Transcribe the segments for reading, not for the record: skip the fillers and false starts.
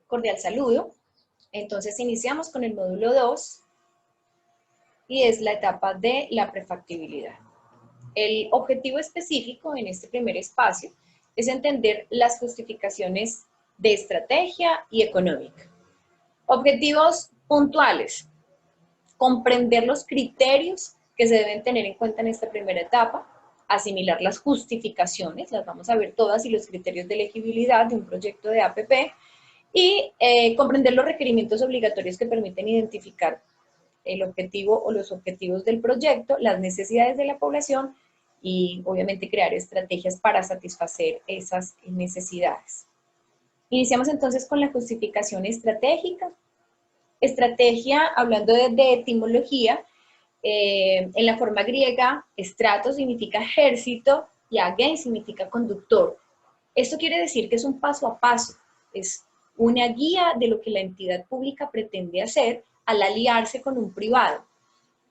Cordial saludo. Entonces iniciamos con el módulo 2 y es la etapa de la prefactibilidad. El objetivo específico en este primer espacio es entender las justificaciones de estrategia y económica. Objetivos puntuales: comprender los criterios que se deben tener en cuenta en esta primera etapa, asimilar las justificaciones, las vamos a ver todas, y los criterios de elegibilidad de un proyecto de APP, y comprender los requerimientos obligatorios que permiten identificar el objetivo o los objetivos del proyecto, las necesidades de la población y obviamente crear estrategias para satisfacer esas necesidades. Iniciamos entonces con la justificación estratégica. Estrategia, hablando de etimología, en la forma griega, estrato significa ejército y agen significa conductor. Esto quiere decir que es un paso a paso, es una guía de lo que la entidad pública pretende hacer al aliarse con un privado.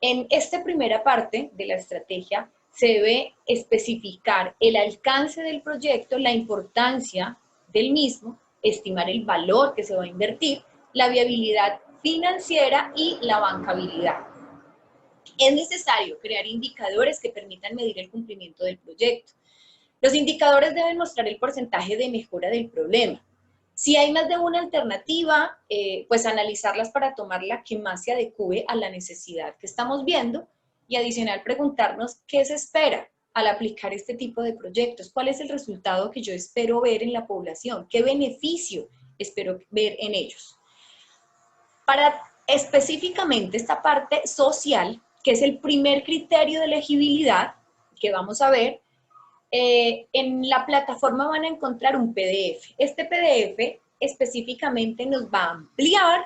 En esta primera parte de la estrategia se debe especificar el alcance del proyecto, la importancia del mismo, estimar el valor que se va a invertir, la viabilidad financiera y la bancabilidad. Es necesario crear indicadores que permitan medir el cumplimiento del proyecto. Los indicadores deben mostrar el porcentaje de mejora del problema. Si hay más de una alternativa, pues analizarlas para tomar la que más se adecue a la necesidad que estamos viendo y adicional preguntarnos qué se espera al aplicar este tipo de proyectos, cuál es el resultado que yo espero ver en la población, qué beneficio espero ver en ellos. Para específicamente esta parte social, que es el primer criterio de elegibilidad que vamos a ver, en la plataforma van a encontrar un PDF. Este PDF específicamente nos va a ampliar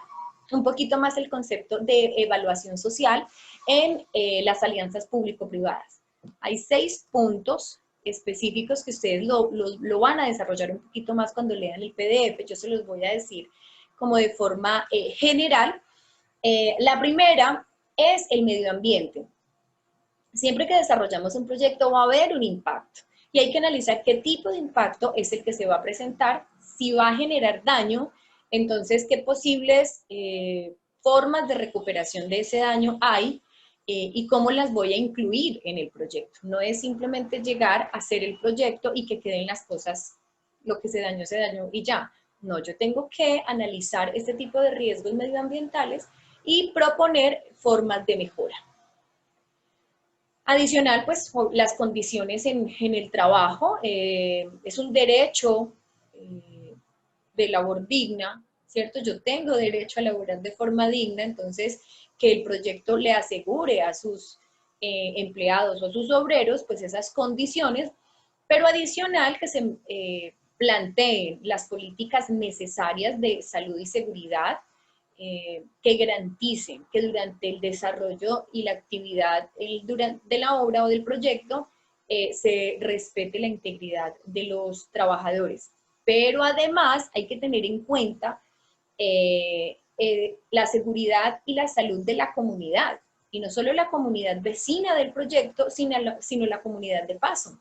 un poquito más el concepto de evaluación social en las alianzas público-privadas. Hay 6 puntos específicos que ustedes lo van a desarrollar un poquito más cuando lean el PDF. Yo se los voy a decir como de forma general. La primera es el medio ambiente. Siempre que desarrollamos un proyecto va a haber un impacto y hay que analizar qué tipo de impacto es el que se va a presentar, si va a generar daño, entonces qué posibles formas de recuperación de ese daño hay y cómo las voy a incluir en el proyecto. No es simplemente llegar a hacer el proyecto y que queden las cosas, lo que se dañó y ya. No, yo tengo que analizar este tipo de riesgos medioambientales y proponer formas de mejora. Adicional, pues las condiciones en el trabajo, es un derecho de labor digna, ¿cierto? Yo tengo derecho a laborar de forma digna, entonces que el proyecto le asegure a sus empleados o a sus obreros, pues esas condiciones, pero adicional que se planteen las políticas necesarias de salud y seguridad, que garanticen que durante el desarrollo y la actividad de la obra o del proyecto se respete la integridad de los trabajadores. Pero además hay que tener en cuenta la seguridad y la salud de la comunidad, y no solo la comunidad vecina del proyecto, sino la comunidad de paso.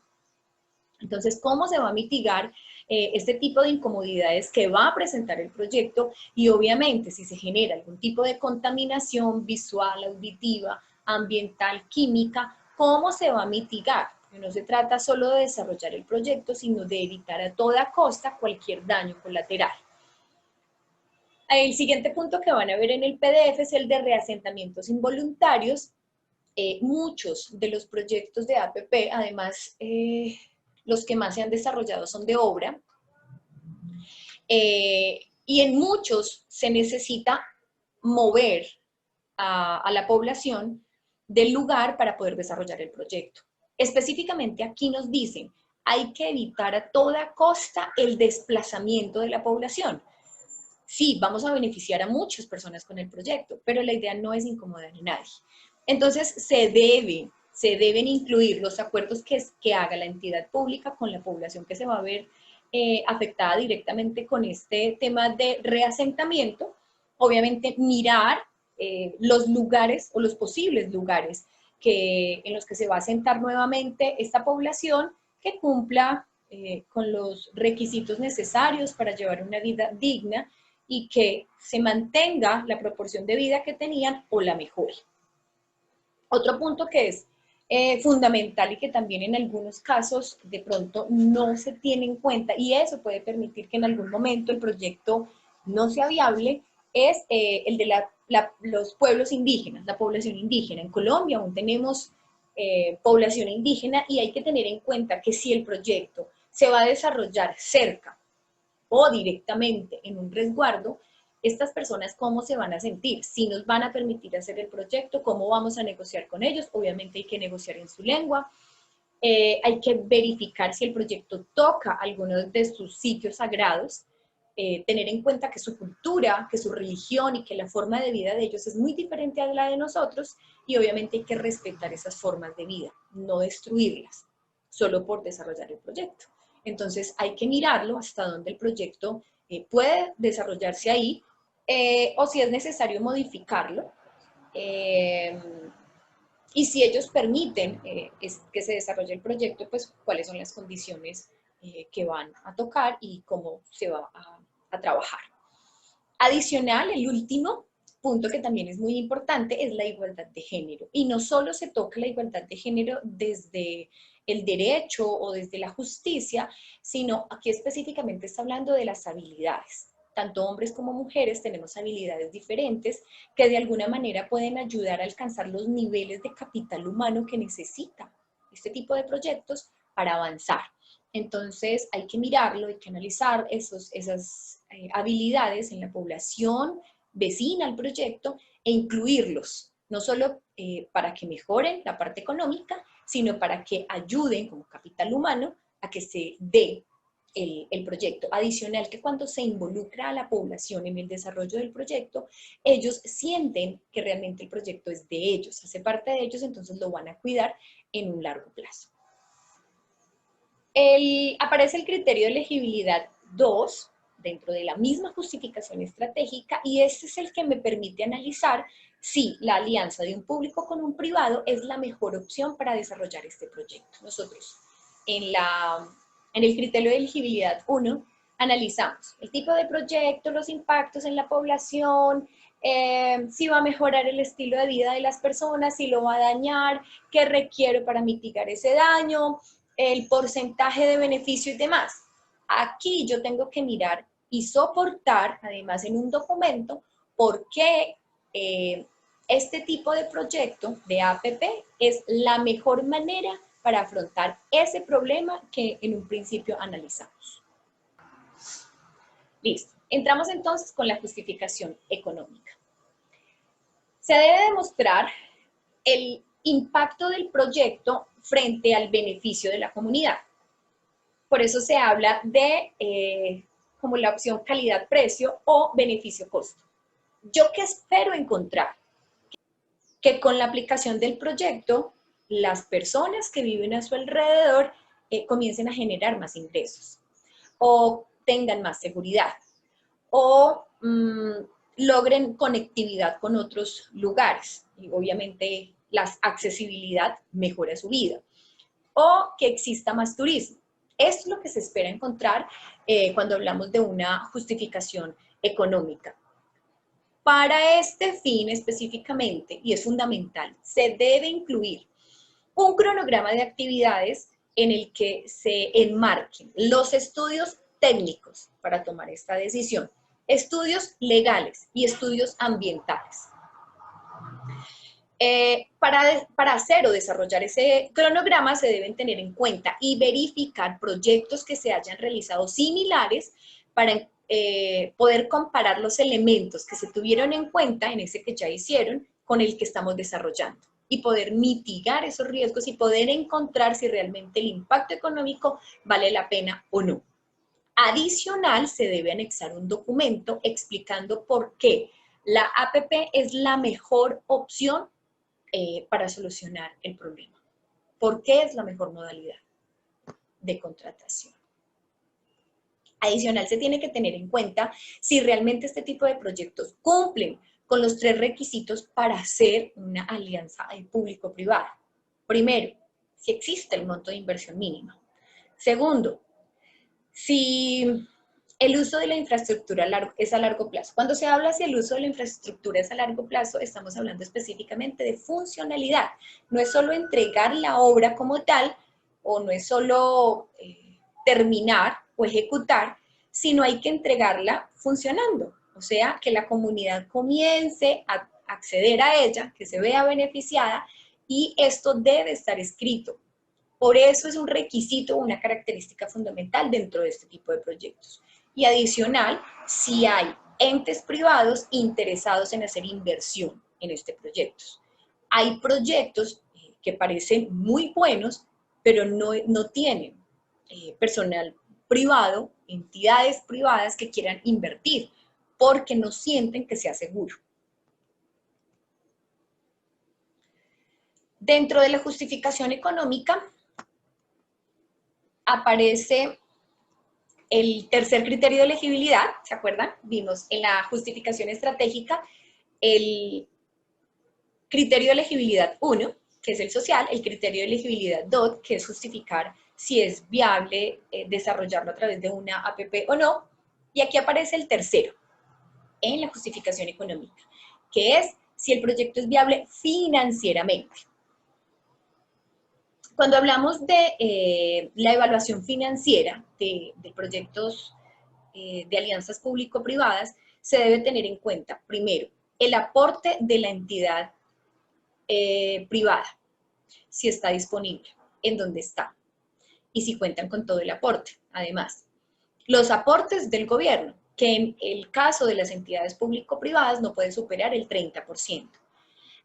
Entonces, ¿cómo se va a mitigar este tipo de incomodidades que va a presentar el proyecto? Y obviamente, si se genera algún tipo de contaminación visual, auditiva, ambiental, química, ¿cómo se va a mitigar? No se trata solo de desarrollar el proyecto, sino de evitar a toda costa cualquier daño colateral. El siguiente punto que van a ver en el PDF es el de reasentamientos involuntarios. Muchos de los proyectos de APP, además, los que más se han desarrollado son de obra, y en muchos se necesita mover a la población del lugar para poder desarrollar el proyecto. Específicamente aquí nos dicen, hay que evitar a toda costa el desplazamiento de la población. Sí, vamos a beneficiar a muchas personas con el proyecto, pero la idea no es incomodar a nadie. Entonces, se deben incluir los acuerdos que haga la entidad pública con la población que se va a ver afectada directamente con este tema de reasentamiento. Obviamente, mirar los lugares o los posibles lugares en los que se va a asentar nuevamente esta población que cumpla con los requisitos necesarios para llevar una vida digna y que se mantenga la proporción de vida que tenían o la mejore. Otro punto que es fundamental y que también en algunos casos de pronto no se tiene en cuenta, y eso puede permitir que en algún momento el proyecto no sea viable, es el de los pueblos indígenas, la población indígena. En Colombia aún tenemos población indígena y hay que tener en cuenta que si el proyecto se va a desarrollar cerca o directamente en un resguardo, estas personas cómo se van a sentir, si nos van a permitir hacer el proyecto, cómo vamos a negociar con ellos, obviamente hay que negociar en su lengua, hay que verificar si el proyecto toca algunos de sus sitios sagrados, tener en cuenta que su cultura, que su religión y que la forma de vida de ellos es muy diferente a la de nosotros y obviamente hay que respetar esas formas de vida, no destruirlas, solo por desarrollar el proyecto. Entonces hay que mirarlo hasta dónde el proyecto puede desarrollarse ahí o si es necesario modificarlo. Y si ellos permiten que se desarrolle el proyecto, pues cuáles son las condiciones que van a tocar y cómo se va a trabajar. Adicional, el último punto que también es muy importante es la igualdad de género. Y no solo se toca la igualdad de género desde el derecho o desde la justicia, sino aquí específicamente está hablando de las habilidades. Tanto hombres como mujeres tenemos habilidades diferentes que de alguna manera pueden ayudar a alcanzar los niveles de capital humano que necesita este tipo de proyectos para avanzar. Entonces hay que mirarlo, hay que analizar esas habilidades en la población vecina al proyecto e incluirlos, no solo para que mejoren la parte económica, sino para que ayuden como capital humano a que se dé el proyecto. Adicional que cuando se involucra a la población en el desarrollo del proyecto, ellos sienten que realmente el proyecto es de ellos, hace parte de ellos, entonces lo van a cuidar en un largo plazo. Aparece el criterio de elegibilidad 2 dentro de la misma justificación estratégica y este es el que me permite analizar si la alianza de un público con un privado es la mejor opción para desarrollar este proyecto. Nosotros en el criterio de elegibilidad 1 analizamos el tipo de proyecto, los impactos en la población, si va a mejorar el estilo de vida de las personas, si lo va a dañar, qué requiero para mitigar ese daño, el porcentaje de beneficio y demás. Aquí yo tengo que mirar y soportar, además en un documento, por qué este tipo de proyecto de APP es la mejor manera para afrontar ese problema que en un principio analizamos. Listo. Entramos entonces con la justificación económica. Se debe demostrar el impacto del proyecto frente al beneficio de la comunidad. Por eso se habla de como la opción calidad-precio o beneficio-costo. ¿Yo qué espero encontrar? Que con la aplicación del proyecto, las personas que viven a su alrededor comiencen a generar más ingresos o tengan más seguridad o logren conectividad con otros lugares y obviamente la accesibilidad mejora su vida o que exista más turismo. Esto es lo que se espera encontrar cuando hablamos de una justificación económica. Para este fin específicamente, y es fundamental, se debe incluir un cronograma de actividades en el que se enmarquen los estudios técnicos para tomar esta decisión, estudios legales y estudios ambientales. Para hacer o desarrollar ese cronograma se deben tener en cuenta y verificar proyectos que se hayan realizado similares para poder comparar los elementos que se tuvieron en cuenta en ese que ya hicieron con el que estamos desarrollando y poder mitigar esos riesgos y poder encontrar si realmente el impacto económico vale la pena o no. Adicional, se debe anexar un documento explicando por qué la APP es la mejor opción para solucionar el problema. ¿Por qué es la mejor modalidad de contratación? Adicional, se tiene que tener en cuenta si realmente este tipo de proyectos cumplen con los 3 requisitos para hacer una alianza público-privada. Primero, si existe el monto de inversión mínima. Segundo, si El uso de la infraestructura es a largo plazo. Cuando se habla si el uso de la infraestructura es a largo plazo, estamos hablando específicamente de funcionalidad. No es solo entregar la obra como tal, o no es solo terminar o ejecutar, sino hay que entregarla funcionando. O sea, que la comunidad comience a acceder a ella, que se vea beneficiada, y esto debe estar escrito. Por eso es un requisito, una característica fundamental dentro de este tipo de proyectos. Y adicional, si hay entes privados interesados en hacer inversión en este proyecto. Hay proyectos que parecen muy buenos, pero no tienen personal privado, entidades privadas que quieran invertir, porque no sienten que sea seguro. Dentro de la justificación económica aparece el tercer criterio de elegibilidad, ¿se acuerdan? Vimos en la justificación estratégica el criterio de elegibilidad 1, que es el social, el criterio de elegibilidad 2, que es justificar si es viable desarrollarlo a través de una APP o no, y aquí aparece el tercero, en la justificación económica, que es si el proyecto es viable financieramente. Cuando hablamos de la evaluación financiera de proyectos de alianzas público-privadas, se debe tener en cuenta, primero, el aporte de la entidad privada, si está disponible, en dónde está, y si cuentan con todo el aporte. Además, los aportes del gobierno, que en el caso de las entidades público-privadas no puede superar el 30%.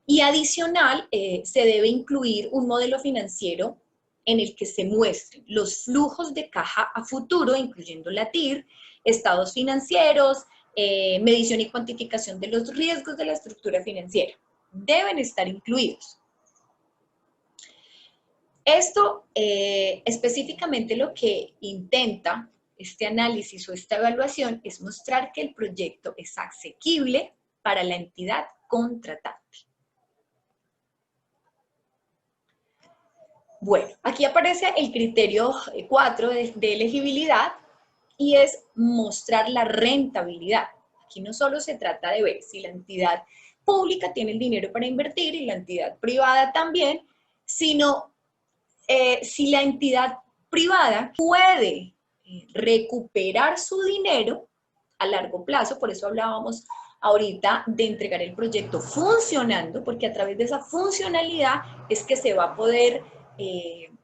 Y adicional, se debe incluir un modelo financiero en el que se muestren los flujos de caja a futuro, incluyendo la TIR, estados financieros, medición y cuantificación de los riesgos de la estructura financiera. Deben estar incluidos. Esto específicamente lo que intenta este análisis o esta evaluación es mostrar que el proyecto es asequible para la entidad contratante. Bueno, aquí aparece el criterio 4 de elegibilidad y es mostrar la rentabilidad. Aquí no solo se trata de ver si la entidad pública tiene el dinero para invertir y la entidad privada también, sino si la entidad privada puede recuperar su dinero a largo plazo, por eso hablábamos ahorita de entregar el proyecto funcionando, porque a través de esa funcionalidad es que se va a poder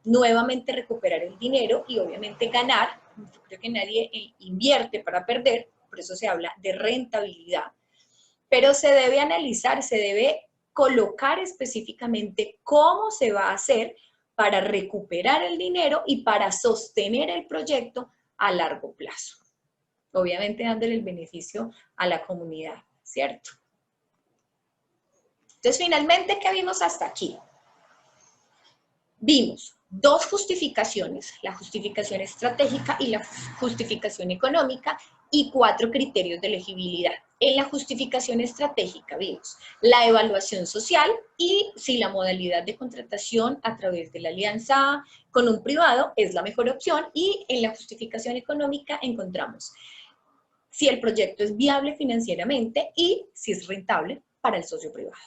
nuevamente recuperar el dinero y obviamente ganar. Yo creo que nadie invierte para perder, por eso se habla de rentabilidad. Pero se debe analizar, se debe colocar específicamente cómo se va a hacer para recuperar el dinero y para sostener el proyecto a largo plazo. Obviamente dándole el beneficio a la comunidad, ¿cierto? Entonces, finalmente, ¿qué vimos hasta aquí? Vimos dos justificaciones, la justificación estratégica y la justificación económica, y 4 criterios de elegibilidad. En la justificación estratégica vimos la evaluación social y si la modalidad de contratación a través de la alianza con un privado es la mejor opción, y en la justificación económica encontramos si el proyecto es viable financieramente y si es rentable para el socio privado.